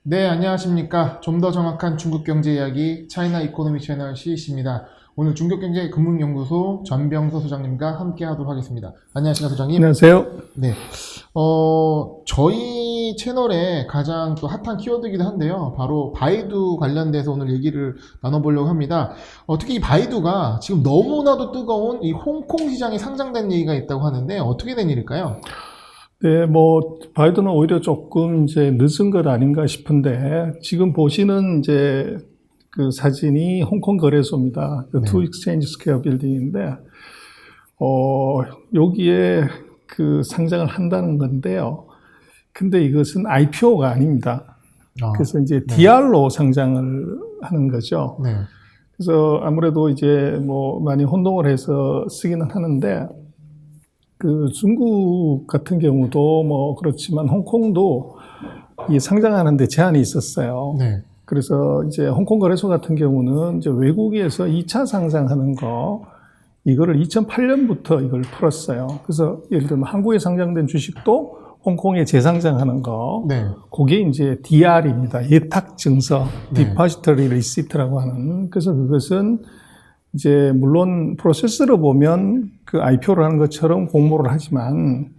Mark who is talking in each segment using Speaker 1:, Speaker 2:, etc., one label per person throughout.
Speaker 1: 네, 안녕하십니까. 좀 더 정확한 중국 경제 이야기 차이나 이코노미 채널 CEC입니다. 오늘 중국경제금융연구소 전병서 소장님과 함께 하도록 하겠습니다. 안녕하십니까, 소장님.
Speaker 2: 안녕하세요.
Speaker 1: 네. 저희 채널의 가장 또 핫한 키워드이기도 한데요. 바로 바이두 관련돼서 오늘 얘기를 나눠보려고 합니다. 특히 이 바이두가 지금 너무나도 뜨거운 이 홍콩 시장에 상장된 얘기가 있다고 하는데 어떻게 된 일일까요?
Speaker 2: 네, 바이두는 오히려 조금 이제 늦은 것 아닌가 싶은데, 지금 보시는 이제 그 사진이 홍콩 거래소입니다. 그
Speaker 1: 네.
Speaker 2: 투 익스체인지 스퀘어 빌딩인데, 여기에 그 상장을 한다는 건데요. 근데 이것은 IPO가 아닙니다. 그래서 이제
Speaker 1: 네.
Speaker 2: DR로 상장을 하는 거죠.
Speaker 1: 네.
Speaker 2: 그래서 아무래도 이제 많이 혼동을 해서 쓰기는 하는데, 그 중국 같은 경우도 그렇지만 홍콩도 이 상장하는데 제한이 있었어요.
Speaker 1: 네.
Speaker 2: 그래서 이제 홍콩 거래소 같은 경우는 이제 외국에서 2차 상장하는 이거를 2008년부터 이걸 풀었어요. 그래서 예를 들면 한국에 상장된 주식도 홍콩에 재상장하는
Speaker 1: 네.
Speaker 2: 그게 이제 DR입니다. 예탁 증서,
Speaker 1: 네.
Speaker 2: Depository Receipt라고 하는. 그래서 그것은 이제 물론 프로세스로 보면 그 IPO를 하는 것처럼 공모를 하지만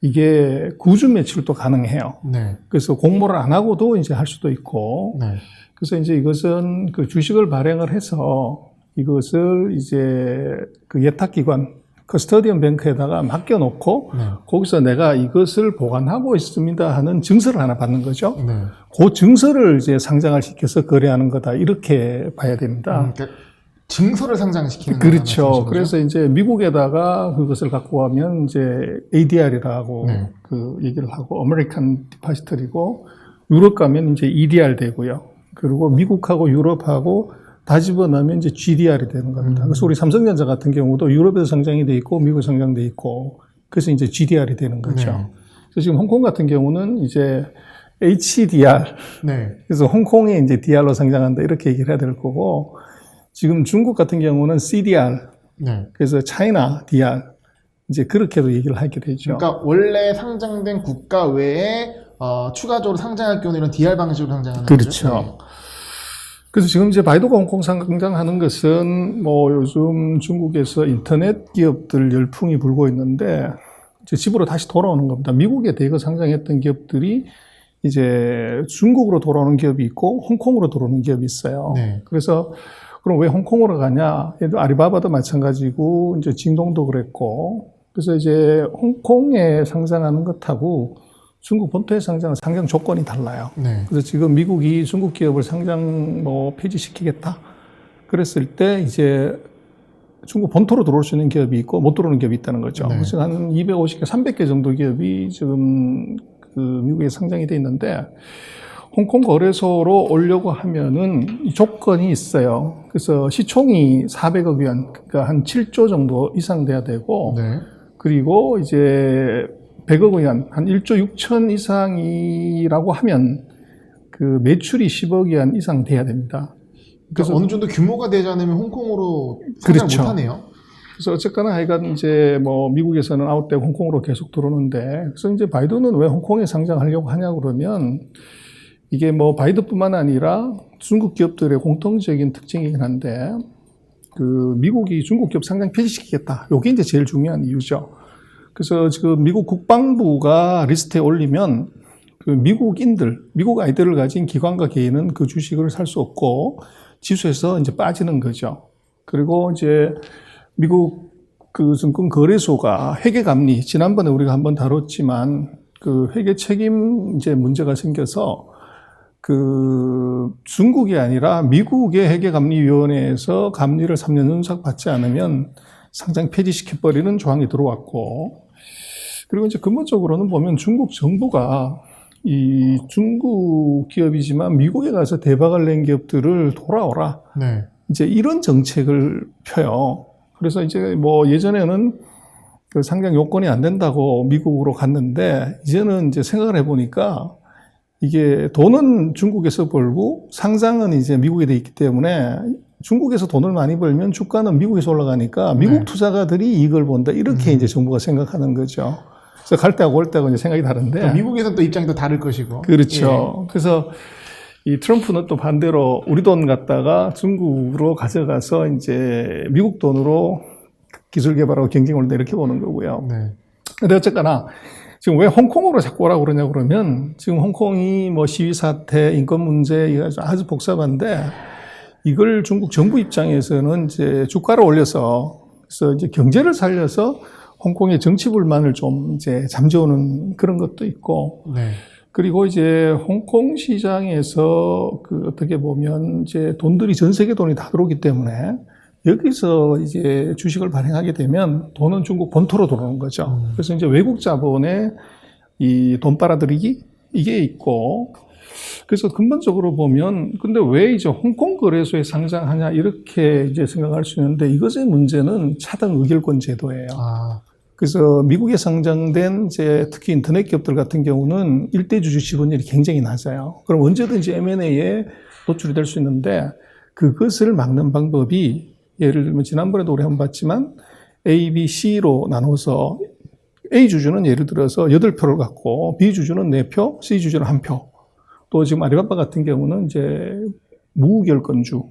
Speaker 2: 이게 구주 매출도 가능해요.
Speaker 1: 네.
Speaker 2: 그래서 공모를 안 하고도 이제 할 수도 있고.
Speaker 1: 네.
Speaker 2: 그래서 이제 이것은 그 주식을 발행을 해서 이것을 이제 그 예탁기관, 커스터디언 뱅크에다가 맡겨놓고
Speaker 1: 네.
Speaker 2: 거기서 내가 이것을 보관하고 있습니다 하는 증서를 하나 받는 거죠.
Speaker 1: 네.
Speaker 2: 그 증서를 이제 상장을 시켜서 거래하는 거다. 이렇게 봐야 됩니다.
Speaker 1: 그러니까 증서를 상장시키는
Speaker 2: 그렇죠. 그래서 이제 미국에다가 그것을 갖고 가면 이제 ADR이라고
Speaker 1: 네.
Speaker 2: 그 얘기를 하고 아메리칸 디파지터리고 유럽 가면 이제 EDR 되고요. 그리고 미국하고 유럽하고 다 집어넣으면 이제 GDR이 되는 겁니다. 그래서 우리 삼성전자 같은 경우도 유럽에서 상장이 돼 있고 미국에 상장돼 있고 그래서 이제 GDR이 되는 거죠.
Speaker 1: 네.
Speaker 2: 그래서 지금 홍콩 같은 경우는 이제 HDR.
Speaker 1: 네.
Speaker 2: 그래서 홍콩에 이제 DR로 상장한다 이렇게 얘기를 해야 될 거고 지금 중국 같은 경우는 CDR,
Speaker 1: 네.
Speaker 2: 그래서 차이나 DR, 이제 그렇게도 얘기를 하게 되죠.
Speaker 1: 그러니까 원래 상장된 국가 외에 추가적으로 상장할 경우는 이런 DR 방식으로 상장하는
Speaker 2: 그렇죠.
Speaker 1: 거죠. 네.
Speaker 2: 그래서 지금 이제 바이두가 홍콩 상장하는 것은 요즘 중국에서 인터넷 기업들 열풍이 불고 있는데 이제 집으로 다시 돌아오는 겁니다. 미국에 대거 상장했던 기업들이 이제 중국으로 돌아오는 기업이 있고 홍콩으로 들어오는 기업이 있어요.
Speaker 1: 네.
Speaker 2: 그래서 그럼 왜 홍콩으로 가냐? 아리바바도 마찬가지고, 이제 징동도 그랬고, 그래서 이제 홍콩에 상장하는 것하고 중국 본토에 상장 조건이 달라요.
Speaker 1: 네.
Speaker 2: 그래서 지금 미국이 중국 기업을 상장 폐지시키겠다. 그랬을 때 이제 중국 본토로 들어올 수 있는 기업이 있고 못 들어오는 기업이 있다는 거죠.
Speaker 1: 네.
Speaker 2: 그래서 한 250개, 300개 정도 기업이 지금 그 미국에 상장이 돼 있는데, 홍콩 거래소로 오려고 하면은 이 조건이 있어요. 그래서 시총이 400억 위안, 그러니까 한 7조 정도 이상 돼야 되고,
Speaker 1: 네.
Speaker 2: 그리고 이제 100억 위안, 한 1조 6천 이상이라고 하면 그 매출이 10억 위안 이상 돼야 됩니다.
Speaker 1: 그래서 어느 정도 규모가 되지 않으면 홍콩으로 상장
Speaker 2: 그렇죠.
Speaker 1: 못하네요.
Speaker 2: 그래서 어쨌거나 하여간 이제 미국에서는 아웃되고 홍콩으로 계속 들어오는데, 그래서 이제 바이두는 왜 홍콩에 상장하려고 하냐 그러면 이게 바이두뿐만 아니라 중국 기업들의 공통적인 특징이긴 한데, 그 미국이 중국 기업 상장 폐지시키겠다. 요게 이제 제일 중요한 이유죠. 그래서 지금 미국 국방부가 리스트에 올리면 그 미국 아이들을 가진 기관과 개인은 그 주식을 살 수 없고 지수에서 이제 빠지는 거죠. 그리고 이제 미국 그 증권 거래소가 회계 감리, 지난번에 우리가 한번 다뤘지만 그 회계 책임 이제 문제가 생겨서 그 중국이 아니라 미국의 회계감리위원회에서 감리를 3년 연속 받지 않으면 상장 폐지시켜버리는 조항이 들어왔고, 그리고 이제 근본적으로는 보면 중국 정부가 이 중국 기업이지만 미국에 가서 대박을 낸 기업들을 돌아오라.
Speaker 1: 네.
Speaker 2: 이제 이런 정책을 펴요. 그래서 이제 예전에는 그 상장 요건이 안 된다고 미국으로 갔는데 이제는 이제 생각을 해보니까 이게 돈은 중국에서 벌고 상장은 이제 미국에 돼 있기 때문에 중국에서 돈을 많이 벌면 주가는 미국에서 올라가니까 미국
Speaker 1: 네.
Speaker 2: 투자가들이 이익을 본다. 이렇게 이제 정부가 생각하는 거죠. 그래서 갈 때하고 올 때하고 이제 생각이 다른데.
Speaker 1: 미국에서는 또 입장이 또 다를 것이고.
Speaker 2: 그렇죠.
Speaker 1: 예.
Speaker 2: 그래서 이 트럼프는 또 반대로 우리 돈 갖다가 중국으로 가져가서 이제 미국 돈으로 기술 개발하고 경쟁을 이렇게 보는 거고요.
Speaker 1: 네.
Speaker 2: 근데 어쨌거나 지금 왜 홍콩으로 자꾸 오라고 그러냐고 그러면 지금 홍콩이 뭐 시위 사태, 인권 문제 이거 아주 복잡한데 이걸 중국 정부 입장에서는 이제 주가를 올려서 그래서 이제 경제를 살려서 홍콩의 정치 불만을 좀 이제 잠재우는 그런 것도 있고
Speaker 1: 네.
Speaker 2: 그리고 이제 홍콩 시장에서 그 어떻게 보면 이제 돈들이 전 세계 돈이 다 들어오기 때문에 여기서 이제 주식을 발행하게 되면 돈은 중국 본토로 들어오는 거죠. 그래서 이제 외국 자본의 이 돈 빨아들이기 이게 있고 그래서 근본적으로 보면 근데 왜 이제 홍콩 거래소에 상장하냐 이렇게 이제 생각할 수 있는데 이것의 문제는 차등 의결권 제도예요. 그래서 미국에 상장된 이제 특히 인터넷 기업들 같은 경우는 일대 주주 지분율이 굉장히 낮아요. 그럼 언제든지 M&A에 노출이 될 수 있는데 그것을 막는 방법이 예를 들면 지난번에도 우리 한번 봤지만 A, B, C로 나눠서 A 주주는 예를 들어서 8표를 갖고 B 주주는 4표, C 주주는 1표. 또 지금 아리바바 같은 경우는 이제 무의결권주.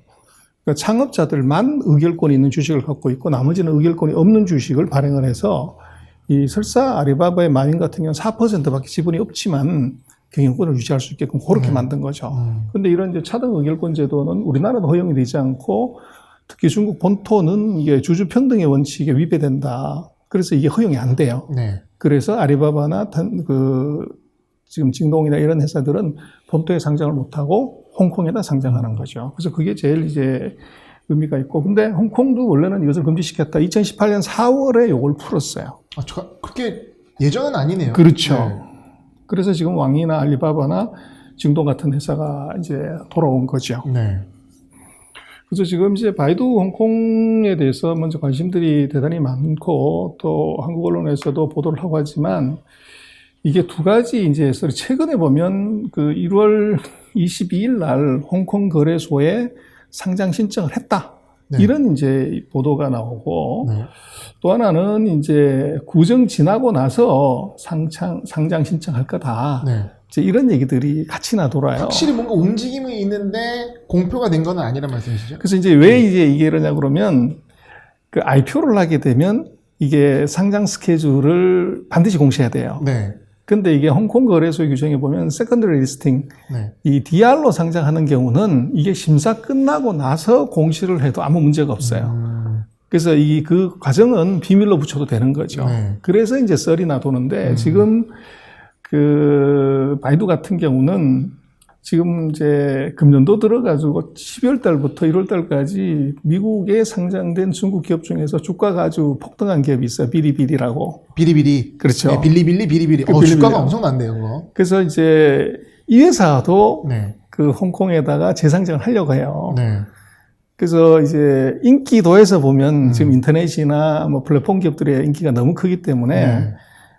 Speaker 2: 그러니까 창업자들만 의결권이 있는 주식을 갖고 있고 나머지는 의결권이 없는 주식을 발행을 해서 이 설사 아리바바의 마윈 같은 경우는 4%밖에 지분이 없지만 경영권을 유지할 수 있게끔 그렇게 만든 거죠. 그런데 이런 이제 차등 의결권 제도는 우리나라도 허용이 되지 않고 특히 중국 본토는 이게 주주 평등의 원칙에 위배된다. 그래서 이게 허용이 안 돼요.
Speaker 1: 네.
Speaker 2: 그래서 아리바바나 지금 징동이나 이런 회사들은 본토에 상장을 못하고 홍콩에다 상장하는 거죠. 그래서 그게 제일 이제 의미가 있고. 근데 홍콩도 원래는 이것을 금지시켰다. 2018년 4월에 이걸 풀었어요.
Speaker 1: 그렇게 예전은 아니네요.
Speaker 2: 그렇죠.
Speaker 1: 네.
Speaker 2: 그래서 지금 왕이나 알리바바나 징동 같은 회사가 이제 돌아온 거죠.
Speaker 1: 네.
Speaker 2: 그래서 지금 이제 바이두 홍콩에 대해서 먼저 관심들이 대단히 많고 또 한국 언론에서도 보도를 하고 하지만 이게 두 가지 이제 최근에 보면 그 1월 22일 날 홍콩 거래소에 상장 신청을 했다.
Speaker 1: 네.
Speaker 2: 이런 이제 보도가 나오고
Speaker 1: 네.
Speaker 2: 또 하나는 이제 구정 지나고 나서 상장 신청할 거다.
Speaker 1: 네.
Speaker 2: 이제 이런 얘기들이 같이 나돌아요.
Speaker 1: 확실히 뭔가 움직임이 있는데 공표가 된 건 아니란 말씀이시죠?
Speaker 2: 그래서 이제 왜 이제 이게 이러냐 그러면 그 IPO를 하게 되면 이게 상장 스케줄을 반드시 공시해야 돼요.
Speaker 1: 네.
Speaker 2: 근데 이게 홍콩 거래소의 규정에 보면 세컨더리 리스팅,
Speaker 1: 네.
Speaker 2: 이 DR로 상장하는 경우는 이게 심사 끝나고 나서 공시를 해도 아무 문제가 없어요. 그래서 그 과정은 비밀로 붙여도 되는 거죠.
Speaker 1: 네.
Speaker 2: 그래서 이제 썰이 나도는데 지금 그 바이두 같은 경우는 지금 이제 금년도 들어가지고 12월 달부터 1월 달까지 미국에 상장된 중국 기업 중에서 주가가 아주 폭등한 기업이 있어요. 비리비리라고.
Speaker 1: 비리비리.
Speaker 2: 그렇죠.
Speaker 1: 네, 빌리빌리, 비리비리.
Speaker 2: 비리비리.
Speaker 1: 주가가 엄청난데요, 그거.
Speaker 2: 그래서 이제 이 회사도
Speaker 1: 네.
Speaker 2: 그 홍콩에다가 재상장을 하려고 해요.
Speaker 1: 네.
Speaker 2: 그래서 이제 인기도에서 보면 지금 인터넷이나 뭐 플랫폼 기업들의 인기가 너무 크기 때문에
Speaker 1: 네.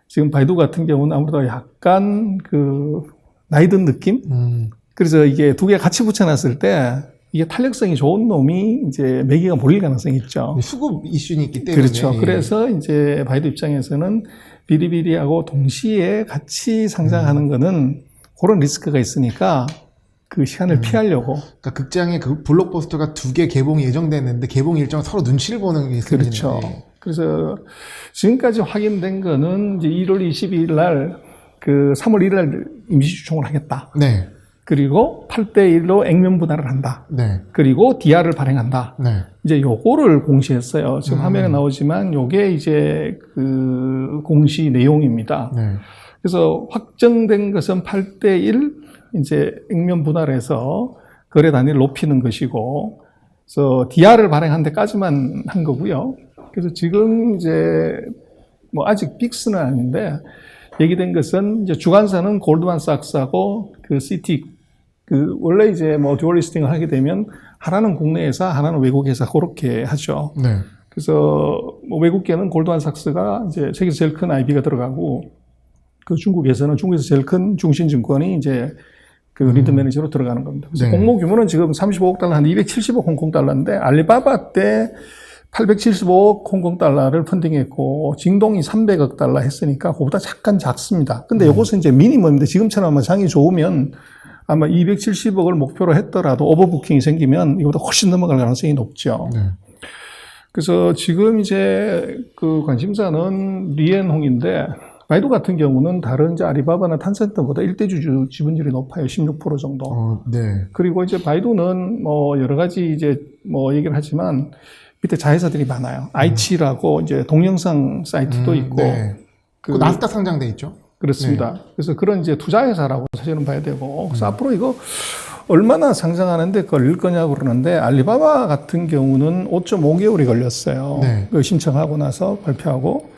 Speaker 2: 지금 바이두 같은 경우는 아무래도 약간 그 나이 든 느낌? 그래서 이게 두 개 같이 붙여놨을 때 이게 탄력성이 좋은 놈이 이제 매기가 몰릴 가능성이 있죠.
Speaker 1: 수급 이슈는 있기 때문에.
Speaker 2: 그렇죠. 그래서 이제 바이두 입장에서는 비리비리하고 동시에 같이 상장하는 거는 그런 리스크가 있으니까 그 시간을 피하려고.
Speaker 1: 그러니까 극장에 그 블록버스터가 2개 개봉이 예정됐는데 개봉 일정 서로 눈치를 보는 게 있어요.
Speaker 2: 그렇죠. 그래서 지금까지 확인된 거는 이제 1월 22일 날 그 3월 1일 날 임시주총을 하겠다.
Speaker 1: 네.
Speaker 2: 그리고 8대1로 액면 분할을 한다.
Speaker 1: 네.
Speaker 2: 그리고 DR을 발행한다.
Speaker 1: 네.
Speaker 2: 이제 요거를 공시했어요. 지금 화면에 나오지만 요게 이제 그 공시 내용입니다.
Speaker 1: 네.
Speaker 2: 그래서 확정된 것은 8대1 이제 액면 분할해서 거래 단위를 높이는 것이고, 그래서 DR을 발행한 데까지만 한 거고요. 그래서 지금 이제 뭐 아직 빅스는 아닌데 얘기된 것은 이제 주관사는 골드만삭스하고 그 CT 그 원래 이제 뭐 듀얼 리스팅을 하게 되면 하나는 국내 회사, 하나는 외국 회사 그렇게 하죠.
Speaker 1: 네.
Speaker 2: 그래서 뭐 외국계는 골드만삭스가 이제 세계에서 제일 큰 IB가 들어가고 그 중국에서는 중국에서 제일 큰 중신증권이 이제 그 리드 매니저로 들어가는 겁니다. 그래서
Speaker 1: 네.
Speaker 2: 공모 규모는 지금 35억 달러, 한 270억 홍콩 달러인데 알리바바 때 875억 홍콩 달러를 펀딩했고 징동이 300억 달러 했으니까 그보다 잠깐 작습니다. 근데 이것은 이제 미니멈인데 지금처럼 장이 좋으면 아마 270억을 목표로 했더라도 오버부킹이 생기면 이거보다 훨씬 넘어갈 가능성이 높죠.
Speaker 1: 네.
Speaker 2: 그래서 지금 이제 그 관심사는 리앤홍인데 바이두 같은 경우는 다른 이제 아리바바나 탄센트보다 1대주 지분율이 높아요. 16% 정도.
Speaker 1: 네.
Speaker 2: 그리고 이제 바이두는 뭐 여러 가지 이제 뭐 얘기를 하지만 밑에 자회사들이 많아요. 아이치라고 이제 동영상 사이트도 있고.
Speaker 1: 네.
Speaker 2: 그
Speaker 1: 나스닥 상장돼 있죠.
Speaker 2: 그렇습니다.
Speaker 1: 네.
Speaker 2: 그래서 그런 이제 투자회사라고 사실은 봐야 되고. 그래서 앞으로 이거 얼마나 상장하는데 걸릴 거냐고 그러는데 알리바바 같은 경우는 5.5개월이 걸렸어요.
Speaker 1: 네.
Speaker 2: 그 신청하고 나서 발표하고.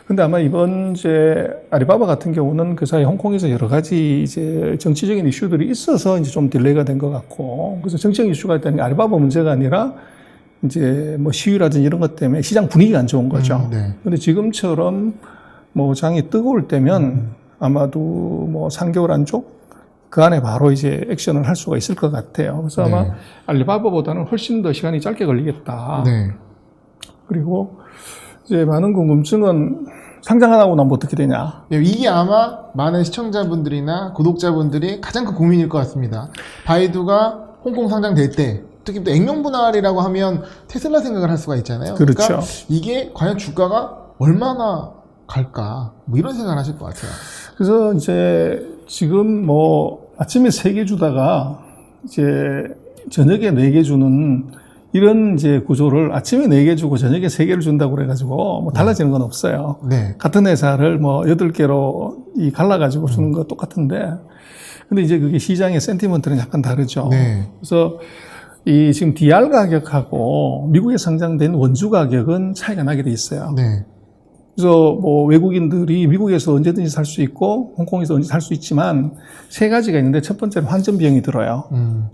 Speaker 2: 근데 아마 이번 이제 아리바바 같은 경우는 그 사이 홍콩에서 여러 가지 이제 정치적인 이슈들이 있어서 이제 좀 딜레이가 된 것 같고. 그래서 정치적 이슈가 있다는 게 아리바바 문제가 아니라 이제 뭐 시위라든지 이런 것 때문에 시장 분위기가 안 좋은 거죠.
Speaker 1: 네.
Speaker 2: 근데 지금처럼 뭐 장이 뜨거울 때면 아마도 뭐 3개월 안쪽 그 안에 바로 이제 액션을 할 수가 있을 것 같아요. 그래서
Speaker 1: 네.
Speaker 2: 아마 알리바바보다는 훨씬 더 시간이 짧게 걸리겠다.
Speaker 1: 네.
Speaker 2: 그리고 이제 많은 궁금증은 상장 안 하고 나면 어떻게 되냐.
Speaker 1: 네, 이게 아마 많은 시청자분들이나 구독자분들이 가장 큰 고민일 것 같습니다. 바이두가 홍콩 상장될 때, 특히 또 액면 분할이라고 하면 테슬라 생각을 할 수가 있잖아요.
Speaker 2: 그렇죠.
Speaker 1: 그러니까 이게 과연 주가가 얼마나 갈까? 뭐 이런 생각을 하실 것 같아요.
Speaker 2: 그래서 이제 지금 뭐 아침에 3개 주다가 이제 저녁에 4개 주는 이런 이제 구조를 아침에 4개 주고 저녁에 3개를 준다고 그래가지고 뭐 달라지는 건 없어요.
Speaker 1: 네.
Speaker 2: 같은 회사를 뭐 8개로 갈라가지고 주는 거 똑같은데. 근데 이제 그게 시장의 센티먼트는 약간 다르죠.
Speaker 1: 네.
Speaker 2: 그래서 이 지금 DR 가격하고 미국에 상장된 원주 가격은 차이가 나게 돼 있어요.
Speaker 1: 네.
Speaker 2: 그래서 뭐 외국인들이 미국에서 언제든지 살 수 있고 홍콩에서 언제 살 수 있지만 3가지가 있는데 첫 번째는 환전 비용이 들어요.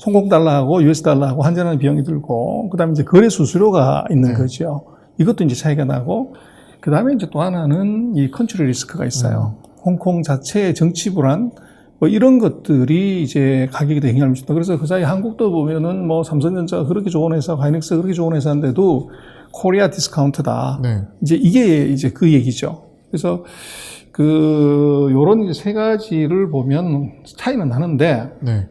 Speaker 2: 홍콩 달러하고 US 달러하고 환전하는 비용이 들고 그다음에 이제 거래 수수료가 있는 거죠. 이것도 이제 차이가 나고 그다음에 이제 또 하나는 이 컨트리 리스크가 있어요. 홍콩 자체의 정치 불안 뭐 이런 것들이 이제 가격에 도 영향을 미친다. 그래서 그 사이 한국도 보면은 뭐 삼성전자가 그렇게 좋은 회사, 하이닉스가 그렇게 좋은 회사인데도 코리아 디스카운트다.
Speaker 1: 네.
Speaker 2: 이제 이게 이제 그 얘기죠. 그래서 요런 이제 3가지를 보면 차이는 나는데
Speaker 1: 네.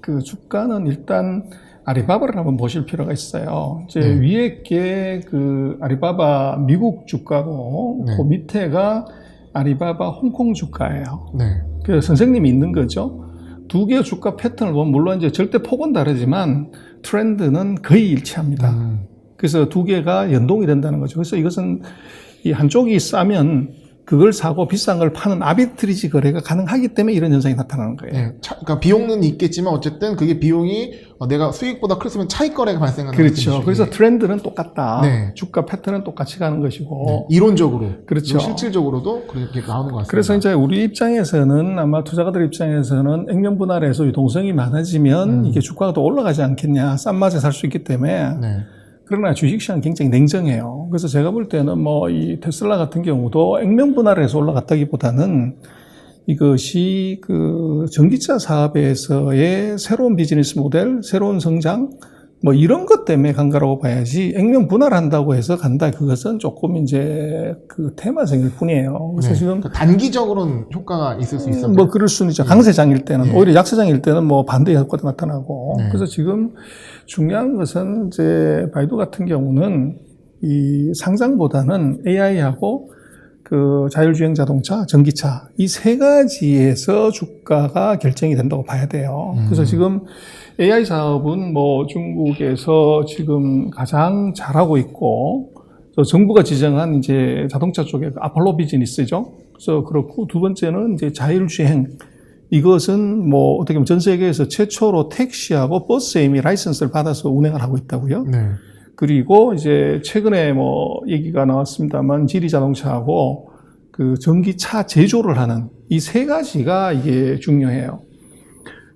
Speaker 2: 그 주가는 일단 아리바바를 한번 보실 필요가 있어요. 이제
Speaker 1: 네.
Speaker 2: 위에 게 그 아리바바 미국 주가고
Speaker 1: 네.
Speaker 2: 그 밑에가 아리바바 홍콩 주가예요.
Speaker 1: 네.
Speaker 2: 그 선생님이 있는 거죠. 두 개의 주가 패턴을 보면 물론 이제 절대 폭은 다르지만 트렌드는 거의 일치합니다. 그래서 두 개가 연동이 된다는 거죠. 그래서 이것은 이 한쪽이 싸면 그걸 사고 비싼 걸 파는 아비트리지 거래가 가능하기 때문에 이런 현상이 나타나는 거예요.
Speaker 1: 네. 그러니까 비용은 있겠지만 어쨌든 그게 비용이 내가 수익보다 컸으면 차익 거래가 발생하는
Speaker 2: 그렇죠.
Speaker 1: 것이죠.
Speaker 2: 그래서 트렌드는 똑같다.
Speaker 1: 네.
Speaker 2: 주가 패턴은 똑같이 가는 것이고.
Speaker 1: 네. 이론적으로.
Speaker 2: 그렇죠.
Speaker 1: 실질적으로도 그렇게 나오는 것 같습니다.
Speaker 2: 그래서 이제 우리 입장에서는 아마 투자가들 입장에서는 액면 분할에서 유동성이 많아지면 이게 주가가 더 올라가지 않겠냐. 싼 맛에 살 수 있기 때문에.
Speaker 1: 네.
Speaker 2: 그러나 주식시장은 굉장히 냉정해요. 그래서 제가 볼 때는 뭐 이 테슬라 같은 경우도 액면 분할해서 올라갔다기보다는 이것이 그 전기차 사업에서의 새로운 비즈니스 모델, 새로운 성장, 뭐 이런 것 때문에 간 거라고 봐야지 액면 분할한다고 해서 간다. 그것은 조금 이제 그 테마성일 뿐이에요. 그래서
Speaker 1: 네.
Speaker 2: 지금
Speaker 1: 그러니까 단기적으로는 효과가 있을 수 있어요.
Speaker 2: 뭐 그럴 수는 있죠. 강세장일 때는.
Speaker 1: 예.
Speaker 2: 오히려 약세장일 때는 뭐 반대 효과도 나타나고.
Speaker 1: 네.
Speaker 2: 그래서 지금 중요한 것은 이제 바이두 같은 경우는 이 상장보다는 AI하고 그 자율주행 자동차, 전기차 이 3가지에서 주가가 결정이 된다고 봐야 돼요. 그래서 지금 AI 사업은 뭐 중국에서 지금 가장 잘하고 있고 정부가 지정한 이제 자동차 쪽에 아폴로 비즈니스죠. 그래서 그렇고 두 번째는 이제 자율주행. 이것은 뭐 어떻게 보면 전 세계에서 최초로 택시하고 버스에 이미 라이선스를 받아서 운행을 하고 있다고요.
Speaker 1: 네.
Speaker 2: 그리고 이제 최근에 뭐 얘기가 나왔습니다만 지리 자동차하고 그 전기차 제조를 하는 이 3가지가 이게 중요해요.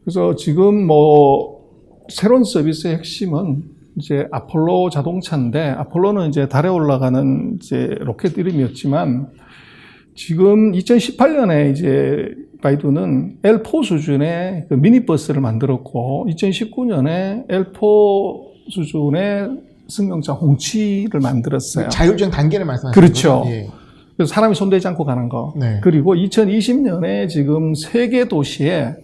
Speaker 2: 그래서 지금 뭐 새로운 서비스의 핵심은 이제 아폴로 자동차인데 아폴로는 이제 달에 올라가는 이제 로켓 이름이었지만 지금 2018년에 이제 바이두는 L4 수준의 그 미니버스를 만들었고 2019년에 L4 수준의 승용차 홍치를 만들었어요.
Speaker 1: 자율주행 단계를 말씀하시는
Speaker 2: 그렇죠.
Speaker 1: 거죠? 예.
Speaker 2: 그래서 사람이 손대지 않고 가는 거.
Speaker 1: 네.
Speaker 2: 그리고 2020년에 지금 세계 도시에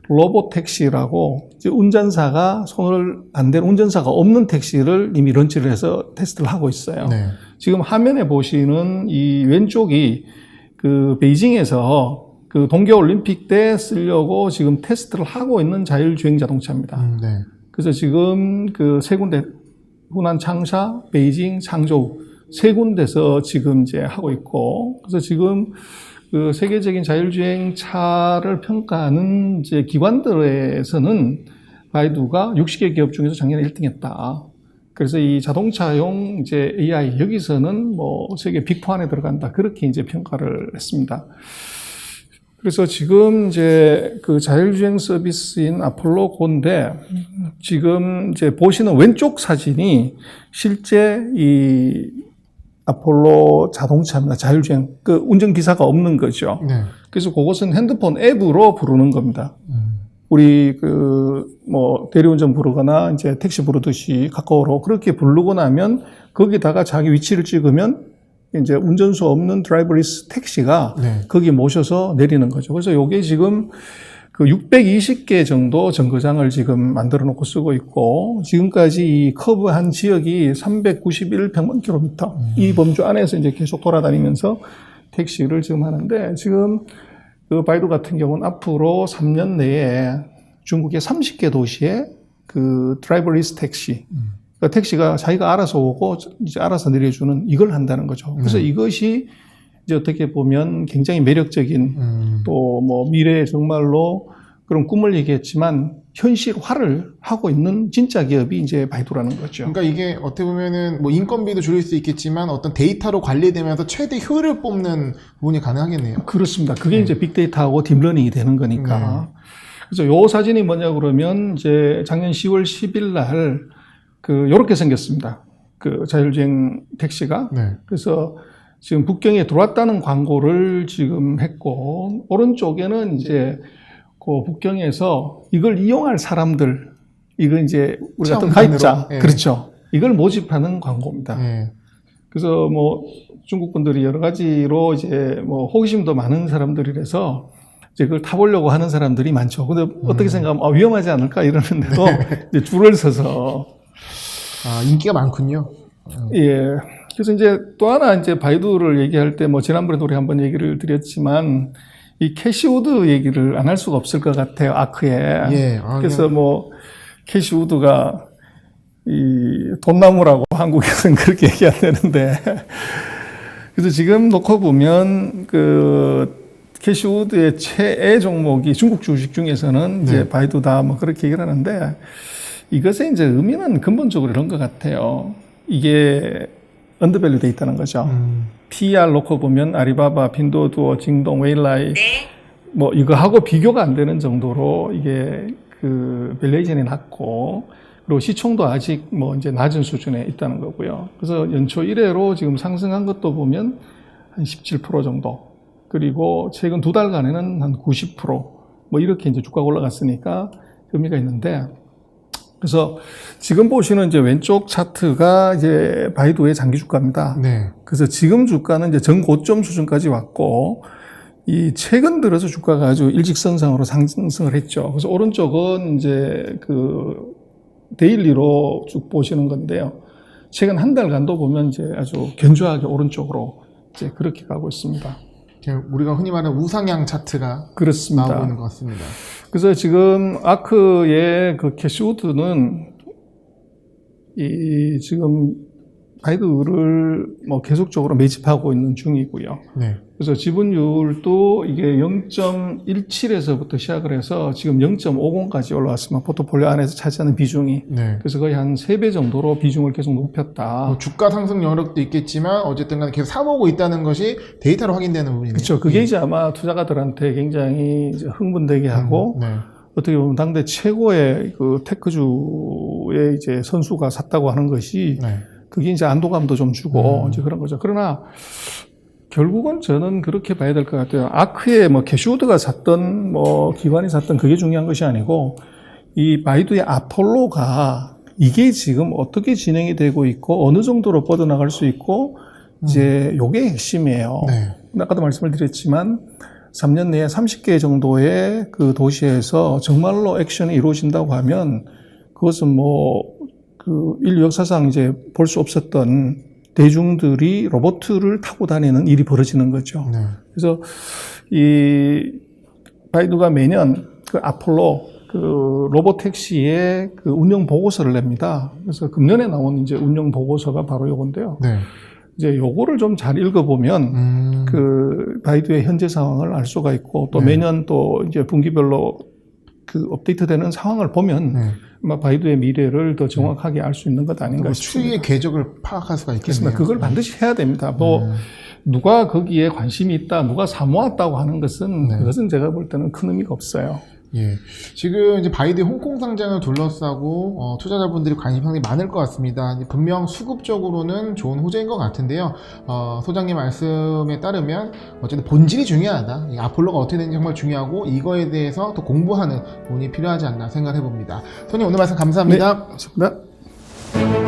Speaker 2: 로봇 택시라고 이제 운전사가 손을 안 대는 운전사가 없는 택시를 이미 런치를 해서 테스트를 하고 있어요.
Speaker 1: 네.
Speaker 2: 지금 화면에 보시는 이 왼쪽이 그 베이징에서 그 동계올림픽 때 쓰려고 지금 테스트를 하고 있는 자율주행 자동차입니다.
Speaker 1: 네.
Speaker 2: 그래서 지금 그 세 군데, 후난 창샤, 베이징, 창저우 세 군데서 지금 이제 하고 있고, 그래서 지금 그 세계적인 자율주행 차를 평가하는 이제 기관들에서는 바이두가 60개 기업 중에서 작년에 1등했다. 그래서 이 자동차용 이제 AI 여기서는 뭐 세계 빅4 안에 들어간다. 그렇게 이제 평가를 했습니다. 그래서 지금 이제 그 자율주행 서비스인 아폴로 고인데 지금 이제 보시는 왼쪽 사진이 실제 이 아폴로 자동차입니다. 자율주행. 그 운전기사가 없는 거죠.
Speaker 1: 네.
Speaker 2: 그래서 그것은 핸드폰 앱으로 부르는 겁니다. 우리 뭐 대리운전 부르거나 이제 택시 부르듯이 카카오로 그렇게 부르고 나면 거기다가 자기 위치를 찍으면 이제 운전수 없는 드라이버리스 택시가
Speaker 1: 네.
Speaker 2: 거기 모셔서 내리는 거죠. 그래서 요게 지금 그 620개 정도 정거장을 지금 만들어 놓고 쓰고 있고, 지금까지 이 커브한 지역이 391평방킬로미터. 이 범주 안에서 이제 계속 돌아다니면서 택시를 지금 하는데, 지금 그 바이두 같은 경우는 앞으로 3년 내에 중국의 30개 도시에 그 드라이버리스 택시, 그러니까 택시가 자기가 알아서 오고 이제 알아서 내려주는 이걸 한다는 거죠. 그래서 이것이 이제 어떻게 보면 굉장히 매력적인 또 뭐 미래에 정말로 그런 꿈을 얘기했지만 현실화를 하고 있는 진짜 기업이 이제 바이두라는 거죠.
Speaker 1: 그러니까 이게 어떻게 보면은 뭐 인건비도 줄일 수 있겠지만 어떤 데이터로 관리되면서 최대 효율을 뽑는 부분이 가능하겠네요.
Speaker 2: 그렇습니다. 그게 이제 빅데이터하고 딥러닝이 되는 거니까. 그래서 요 사진이 뭐냐 그러면 이제 작년 10월 10일 날 요렇게 생겼습니다. 그 자율주행 택시가.
Speaker 1: 네.
Speaker 2: 그래서 지금 북경에 들어왔다는 광고를 지금 했고, 오른쪽에는 이제 그 북경에서 이걸 이용할 사람들, 이거 이제 우리 같은 가입자,
Speaker 1: 네.
Speaker 2: 그렇죠. 이걸 모집하는 광고입니다.
Speaker 1: 네.
Speaker 2: 그래서 뭐 중국 분들이 여러 가지로 이제 뭐 호기심도 많은 사람들이라서 이제 그걸 타보려고 하는 사람들이 많죠. 근데 어떻게 생각하면 위험하지 않을까 이러는데도 이제 줄을 서서
Speaker 1: 인기가 많군요.
Speaker 2: 예. 그래서 이제 또 하나 이제 바이두를 얘기할 때 뭐 지난번에도 우리 한번 얘기를 드렸지만 이 캐시우드 얘기를 안 할 수가 없을 것 같아요. 아크에.
Speaker 1: 예.
Speaker 2: 그래서 뭐 캐시우드가 이 돈나무라고 한국에서는 그렇게 얘기 안 되는데 그래서 지금 놓고 보면 그 캐시우드의 최애 종목이 중국 주식 중에서는 이제 바이두다 뭐 그렇게 얘기를 하는데 이것의 이제 의미는 근본적으로 이런 것 같아요. 이게 언더밸류 돼 있다는 거죠. PER 놓고 보면 아리바바, 핀도두어, 징동, 웨일라이 뭐 이거하고 비교가 안 되는 정도로 이게 그 밸류에이션이 낮고 그리고 시총도 아직 뭐 이제 낮은 수준에 있다는 거고요. 그래서 연초 1회로 지금 상승한 것도 보면 한 17% 정도. 그리고 최근 두 달간에는 한 90%뭐 이렇게 이제 주가가 올라갔으니까 의미가 있는데 그래서 지금 보시는 이제 왼쪽 차트가 이제 바이두의 장기 주가입니다.
Speaker 1: 네.
Speaker 2: 그래서 지금 주가는 이제 전고점 수준까지 왔고, 이 최근 들어서 주가가 아주 일직선상으로 상승을 했죠. 그래서 오른쪽은 이제 그 데일리로 쭉 보시는 건데요. 최근 한 달간도 보면 이제 아주 견조하게 오른쪽으로 이제 그렇게 가고 있습니다.
Speaker 1: 우리가 흔히 말하는 우상향 차트가
Speaker 2: 그렇습니다.
Speaker 1: 나오고 있는 것 같습니다.
Speaker 2: 그래서 지금 아크의 그 캐시우드는 이 지금 바이두를 뭐 계속적으로 매집하고 있는 중이고요.
Speaker 1: 네.
Speaker 2: 그래서 지분율도 이게 0.17에서부터 시작을 해서 지금 0.50까지 올라왔습니다. 포트폴리오 안에서 차지하는 비중이.
Speaker 1: 네.
Speaker 2: 그래서 거의 한 3배 정도로 비중을 계속 높였다.
Speaker 1: 뭐 주가 상승 여력도 있겠지만 어쨌든 간에 계속 사모으고 있다는 것이 데이터로 확인되는 부분이네요.
Speaker 2: 그렇죠. 그게 이제 아마 투자가들한테 굉장히 이제 흥분되게 하고
Speaker 1: 네.
Speaker 2: 어떻게 보면 당대 최고의 그 테크주의 이제 선수가 샀다고 하는 것이
Speaker 1: 네.
Speaker 2: 그게 이제 안도감도 좀 주고 이제 그런 거죠. 그러나 결국은 저는 그렇게 봐야 될 것 같아요. 아크에 뭐 캐시우드가 샀던 뭐 기관이 샀던 그게 중요한 것이 아니고 이 바이두의 아폴로가 이게 지금 어떻게 진행이 되고 있고 어느 정도로 뻗어나갈 수 있고 이제 요게 핵심이에요.
Speaker 1: 네.
Speaker 2: 아까도 말씀을 드렸지만 3년 내에 30개 정도의 그 도시에서 정말로 액션이 이루어진다고 하면 그것은 뭐 그 인류 역사상 이제 볼 수 없었던 대중들이 로봇을 타고 다니는 일이 벌어지는 거죠.
Speaker 1: 네.
Speaker 2: 그래서 이 바이두가 매년 그 아폴로 그 로봇 택시의 그 운영 보고서를 냅니다. 그래서 금년에 나온 이제 운영 보고서가 바로 요건데요.
Speaker 1: 네.
Speaker 2: 이제 요거를 좀 잘 읽어보면 그 바이두의 현재 상황을 알 수가 있고 또
Speaker 1: 네.
Speaker 2: 매년 또 이제 분기별로 그 업데이트되는 상황을 보면
Speaker 1: 네.
Speaker 2: 아마 바이두의 미래를 더 정확하게 알 수 있는 것 아닌가 싶습니다.
Speaker 1: 추이의 궤적을 파악할 수가 있겠네요.
Speaker 2: 그렇습니다. 그걸 반드시 해야 됩니다. 뭐 누가 거기에 관심이 있다, 누가 사모았다고 하는 것은
Speaker 1: 네.
Speaker 2: 그것은 제가 볼 때는 큰 의미가 없어요.
Speaker 1: 예. 지금 이제 바이두의 홍콩 상장을 둘러싸고 투자자분들이 관심이 상당히 많을 것 같습니다. 분명 수급적으로는 좋은 호재인 것 같은데요. 소장님 말씀에 따르면 어쨌든 본질이 중요하다. 이 아폴로가 어떻게 되는지 정말 중요하고 이거에 대해서 더 공부하는 부분이 필요하지 않나 생각해 봅니다. 손님 오늘 말씀 감사합니다.
Speaker 2: 네, 감사합니다.